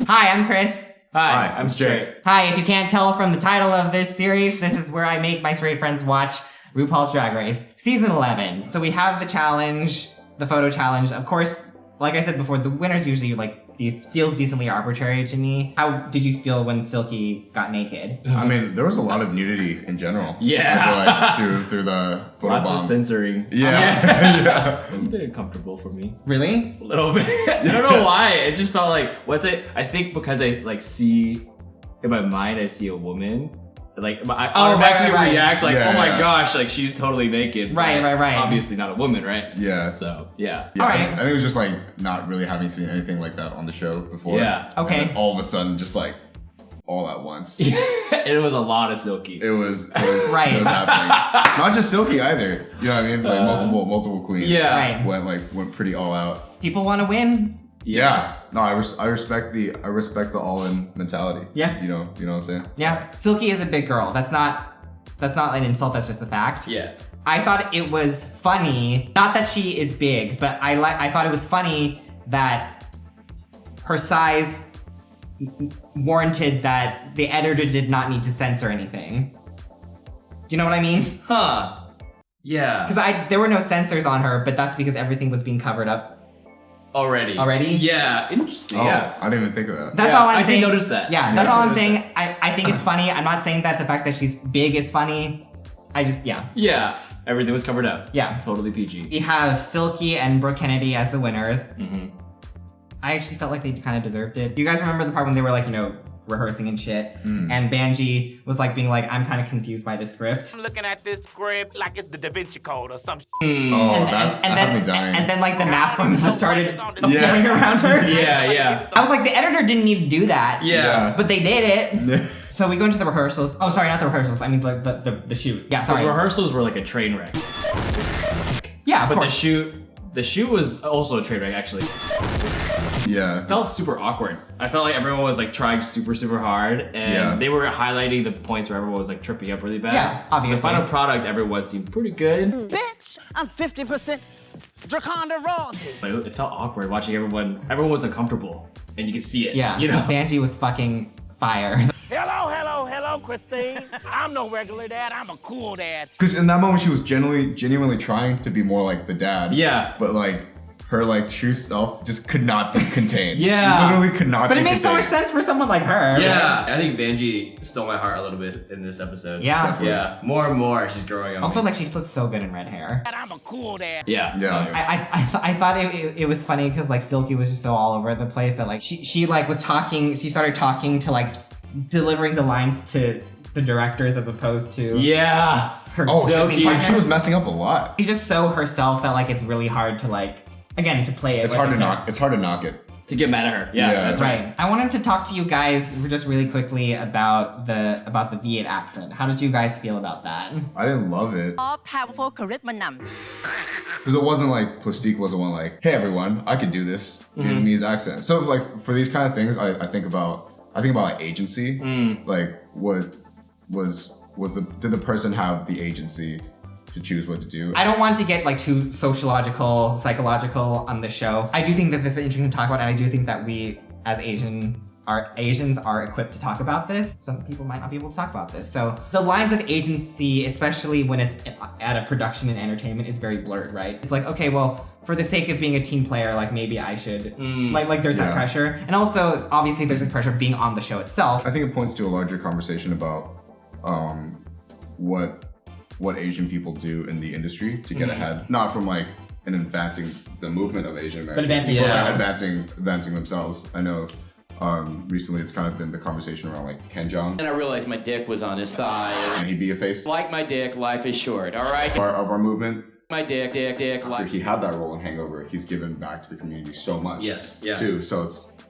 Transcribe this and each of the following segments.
Hi, I'm Chris. Hi, I'm straight. Hi, if you can't tell from the title of this series, this is where I make my straight friends watch RuPaul's Drag Race, Season 11. So we have the challenge, the photo challenge. Of course, like I said before, the winner's usually feels decently arbitrary to me. How did you feel when Silky got naked? I mean, there was a lot of nudity in general. Yeah. I feel like, through the photo Lots bomb. of censoring. Yeah. It was a bit uncomfortable for me. Really? A little bit. I don't know why. It just felt like, I think because I see, in my mind, I see a woman. I automatically react oh my gosh, she's totally naked. Right. Obviously not a woman, right? Yeah. So, yeah. All right. I think it was just not really having seen anything like that on the show before. Yeah. Okay. And then all of a sudden, just all at once. It was a lot of Silky. It was Right. It was happening. Not just Silky either. You know what I mean? Multiple queens. Yeah. Right. Went pretty all out. People want to win. Yeah. No, I respect the all-in mentality. Yeah. You know what I'm saying? Yeah. Silky is a big girl. That's not an insult, that's just a fact. Yeah. I thought it was funny, not that she is big, but I thought it was funny that her size warranted that the editor did not need to censor anything. Do you know what I mean? Huh. Yeah. Because there were no censors on her, but that's because everything was being covered up. Already? Yeah. Interesting. Oh, Yeah. I didn't even think of that. That's all I'm I saying. did notice that. Yeah, that's all I'm saying. I think it's funny. I'm not saying that the fact that she's big is funny. Yeah. Everything was covered up. Yeah. Totally PG. We have Silky and Brooke Kennedy as the winners. Mm-hmm. I actually felt like they kind of deserved it. Do you guys remember the part when they were rehearsing and shit? And Vanjie was being I'm kind of confused by this script. I'm looking at this script like it's the Da Vinci Code or some shit. That had me dying. And then the math formula started appearing around her. Yeah. I was like, the editor didn't need to do that. Yeah. But they did it. So we go into the rehearsals. Oh, sorry, not the rehearsals. I mean the shoot. Yeah, sorry. Because rehearsals were like a train wreck. Yeah, of but course. the shoot was also a train wreck actually. Yeah. It felt super awkward. I felt like everyone was trying super, super hard, and they were highlighting the points where everyone was tripping up really bad. Yeah, obviously. So the final product, everyone seemed pretty good. Bitch, I'm 50% Draconda royalty. But it felt awkward watching everyone. Everyone was uncomfortable, and you could see it. Yeah. You know. Vanjie was fucking fire. Hello, Christine. I'm no regular dad. I'm a cool dad. Because in that moment, she was genuinely trying to be more like the dad. Yeah. But her true self just could not be contained. Yeah. Literally could not be But it makes so contained. much sense for someone like her. Yeah. I think Vanjie stole my heart a little bit in this episode. Yeah. Definitely. Yeah. More and more, she's growing on Also, me. she looks so good in red hair. I'm a cool dad. Yeah. Yeah. I thought it was funny because Silky was just so all over the place that she was talking. She started talking to delivering the lines to the directors as opposed to Yeah. her. She was messing up a lot. She's just so herself that it's really hard to to play it. It's hard to knock. It's hard to knock it. To get mad at her. Yeah. Yeah. That's Right. I wanted to talk to you guys just really quickly about the V8 accent. How did you guys feel about that? I didn't love it All powerful charisma number. because it wasn't Plastique wasn't one hey everyone, I can do this. Vietnamese accent. So for these kind of things, I think about agency. Did the person have the agency to choose what to do? I don't want to get too sociological, psychological on this show. I do think that this is interesting to talk about, and I do think that we as Asians are equipped to talk about this. Some people might not be able to talk about this. So the lines of agency, especially when it's at a production and entertainment, is very blurred, right? It's okay, well, for the sake of being a team player, maybe I should, there's that pressure. And also, obviously, there's the pressure of being on the show itself. I think it points to a larger conversation about what Asian people do in the industry to get ahead. Not from in advancing the movement of Asian Americans, But advancing themselves. I know recently it's kind of been the conversation around Ken Jong. And I realized my dick was on his thigh. Can he be a face Like my dick, life is short, all right? of our movement? My dick, After life. he had that role in Hangover, he's given back to the community so much. Yes, yeah. Too. So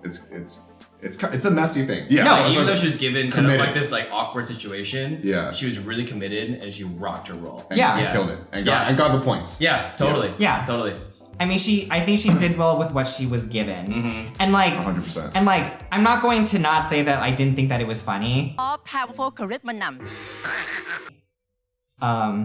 it's a messy thing. Yeah, No, even though she was given kind committed. of this awkward situation, she was really committed and she rocked her role. And Yeah. killed it and got the points. Yeah, totally. Yeah. Totally. I mean, I think she did well with what she was given. And 100%. And I'm not going to not say that I didn't think that it was funny. All powerful charisma number.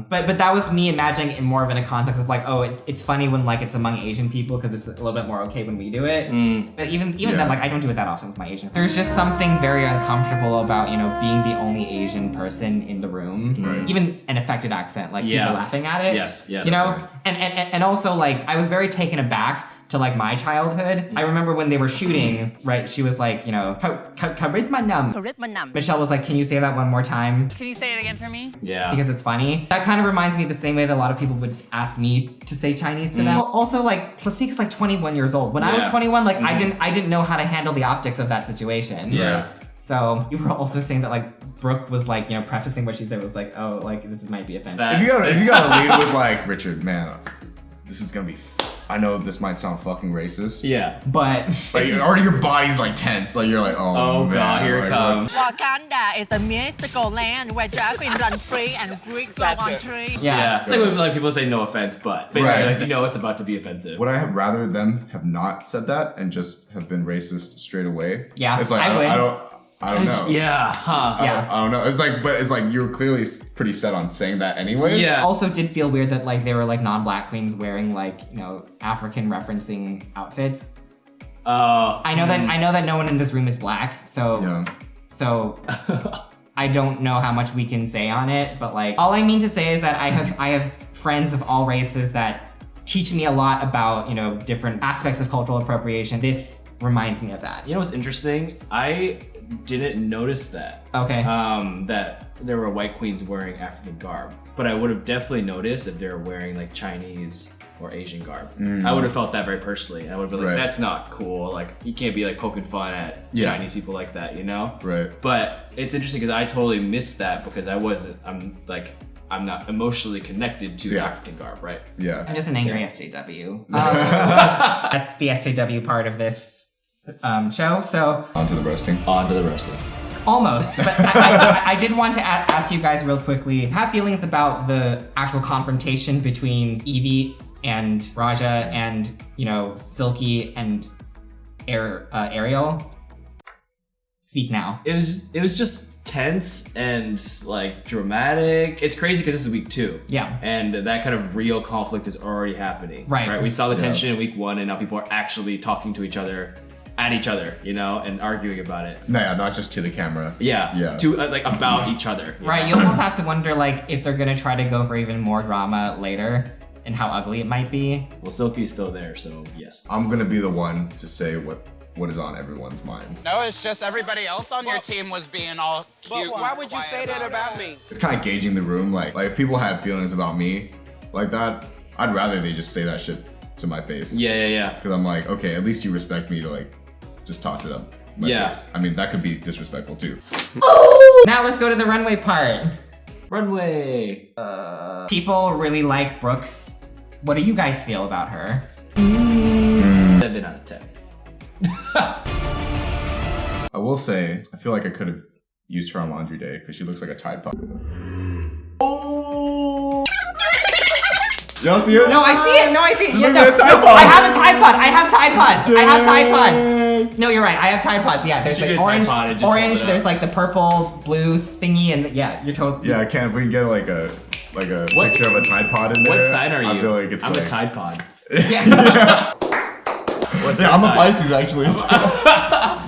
But that was me imagining it more of in a context of like, oh, it's funny when like it's among Asian people because it's a little bit more okay when we do it. But even then, like I don't do it that often with my Asian. There's just something very uncomfortable about, you know, being the only Asian person in the room, even an affected accent, like people laughing at it. Yes. You know, and also like I was very taken aback to like my childhood. I remember when they were shooting, right? She was like, you know, charisma num. Charisma num. Michelle was like, can you say that one more time? Can you say it again for me? Yeah. Because it's funny. That kind of reminds me of the same way that a lot of people would ask me to say Chinese to them. Also, like, Plastique is like 21 years old. When I was 21, like, I didn't know how to handle the optics of that situation. Yeah. So you were also saying that like Brooke was like, you know, prefacing what she said was like, oh, like this might be offensive. If you gotta lead with like, Richard, man, this is gonna be. I know this might sound fucking racist. Yeah. But like already your body's like tense. Like you're like, oh man, god, here it comes. Wakanda is a mystical land where drag queens run free and Greeks go on trees. Yeah. It's like when like people say no offense, but basically like, you know it's about to be offensive. Would I have rather them have not said that and just have been racist straight away? Yeah, it's like I don't know. Yeah, huh. I don't know. It's like you're clearly pretty set on saying that anyways. Yeah. also did feel weird that like they were like non-black queens wearing like, you know, African referencing outfits. I know that no one in this room is black, so I don't know how much we can say on it, but like all I mean to say is that I have friends of all races that teach me a lot about, you know, different aspects of cultural appropriation. This reminds me of that. You know what's interesting? I didn't notice that. Okay. That there were white queens wearing African garb, but I would have definitely noticed if they were wearing like Chinese or Asian garb. I would have felt that very personally, and I would have been like, that's not cool. Like you can't be like poking fun at Chinese people like that, you know? Right. But it's interesting because I totally missed that because I'm not emotionally connected to African garb, right? Yeah. I'm just an angry SJW. That's the SJW part of this show. So On to the roasting. almost, but I did want to ask you guys real quickly, have feelings about the actual confrontation between Evie and Raja and, you know, Silky and Ariel? Speak now. It was just tense and like dramatic. It's crazy because this is week 2. Yeah. And that kind of real conflict is already happening. Right. We saw the tension in week 1 and now people are actually talking to each other, at each other, you know, and arguing about it. No, yeah, not just to the camera. Yeah. To like about each other. Right. You almost have to wonder like if they're gonna try to go for even more drama later and how ugly it might be. Well, Silky's still there, so yes. I'm gonna be the one to say what is on everyone's minds. No, it's just everybody else on your team was being all cute. But why would you say that about me? It's kind of gauging the room. Like if people had feelings about me like that, I'd rather they just say that shit to my face. Yeah. Because I'm like, okay, at least you respect me to like just toss it up my face. I mean, that could be disrespectful too. Now let's go to the runway part. Runway. People really like Brooks. What do you guys feel about her? 7 out of 10. I will say, I feel like I could have used her on laundry day because she looks like a Tide Pod. Oh. Y'all see it? No, I see it. Look Yeah, at the Tide no, Pod. I have a Tide Pod. I have Tide Pods. No, you're right. I have Tide Pods. Yeah, there's You should like get a Tide Pod and just hold it there's up. like the purple, blue thingy, and yeah, you're totally. Yeah, I can. If we can get like a picture of a Tide Pod in there. What sign are you? I feel like it's I'm like, a Tide Pod. Yeah. What's Yeah, your I'm a sign? Pisces actually. So.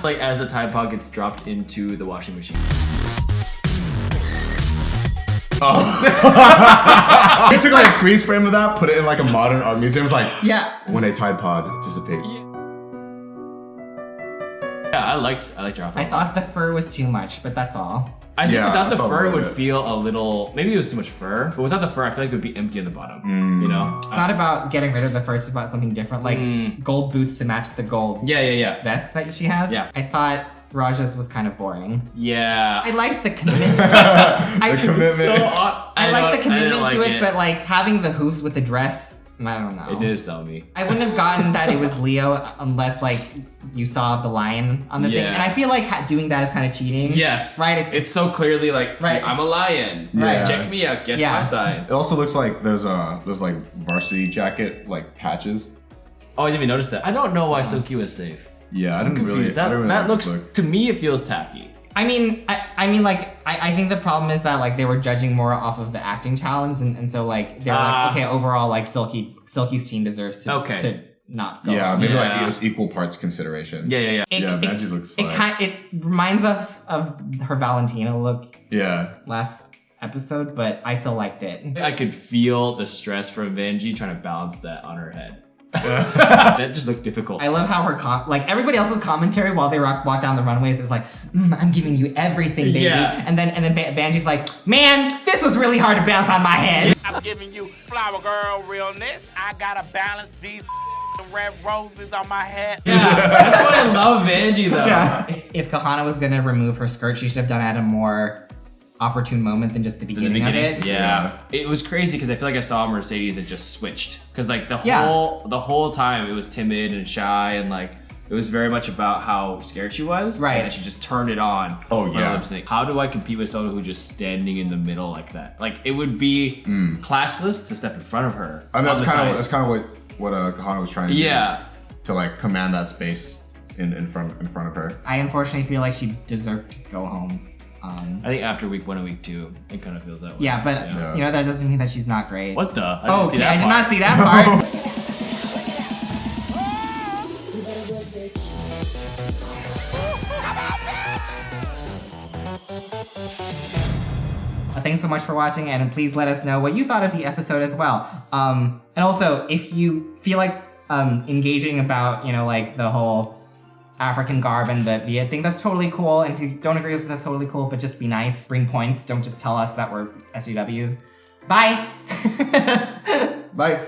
Like as a Tide Pod gets dropped into the washing machine. They took like a freeze frame of that, put it in like a modern art museum. It's like, Yeah. when a Tide Pod dissipates. Yeah, I liked your outfit. I thought the fur was too much, but that's all. I think Yeah, without I the felt a fur it little would bit. feel a little, maybe it was too much fur, but without the fur I feel like it would be empty on the bottom, you know? It's not about getting rid of the fur, it's about something different, like gold boots to match the gold Yeah. vest that she has. Yeah. I thought Raja's was kind of boring. Yeah. I like the commitment. The commitment. So odd. I like the didn't commitment like to it, but like having the hoofs with the dress, I don't know. it didn't sell me. I wouldn't have gotten that it was Leo unless like you saw the lion on the thing, Yeah. and I feel like doing that is kind of cheating. Yes. Right. It's so clearly like, Right. I'm a lion. Yeah. Check me out. Guess Yeah. my sign. It also looks like there's like varsity jacket like patches. Oh, I didn't even notice that. I don't know why Silky was safe. Yeah, I I'm didn't confused. really. I didn't really that like this looks look. to me it feels tacky. I mean, I think the problem is that like they were judging more off of the acting challenge, and so like they were like, okay, overall like Silky's team deserves to not go. Yeah, maybe like it was equal parts consideration. Yeah. Manji's looks fine. It reminds us of her Valentina look. Yeah. Last episode, but I still liked it. I could feel the stress from Vanjie trying to balance that on her head. That just looked difficult. I love how her like everybody else's commentary while they walk down the runways is like, I'm giving you everything, baby. Yeah. And then Vanjie's like, man, this was really hard to bounce on my head. I'm giving you flower girl realness. I gotta balance these red roses on my head. Yeah, that's why I love Vanjie though. Yeah. If Kahana was gonna remove her skirt, she should have done it at a more opportune moment than just the beginning of it. Yeah. It was crazy because I feel like I saw Mercedes and just switched. Because like the whole time it was timid and shy and like it was very much about how scared she was. Right. And then she just turned it on. Oh yeah. Lip sync. How do I compete with someone who's just standing in the middle like that? Like it would be classless to step in front of her. I mean that's kind of what Kahana was trying to do. To like command that space in front of her. I unfortunately feel like she deserved to go home. I think after week 1 and week 2, it kind of feels that way. Yeah, but you know that doesn't mean that she's not great. What the? I did not see that part. Thanks so much for watching, and please let us know what you thought of the episode as well. And also, if you feel like engaging about, like the whole African garb and the Viet thing, that's totally cool. And if you don't agree with it, that's totally cool, but just be nice, bring points, don't just tell us that we're SJWs. Bye! Bye!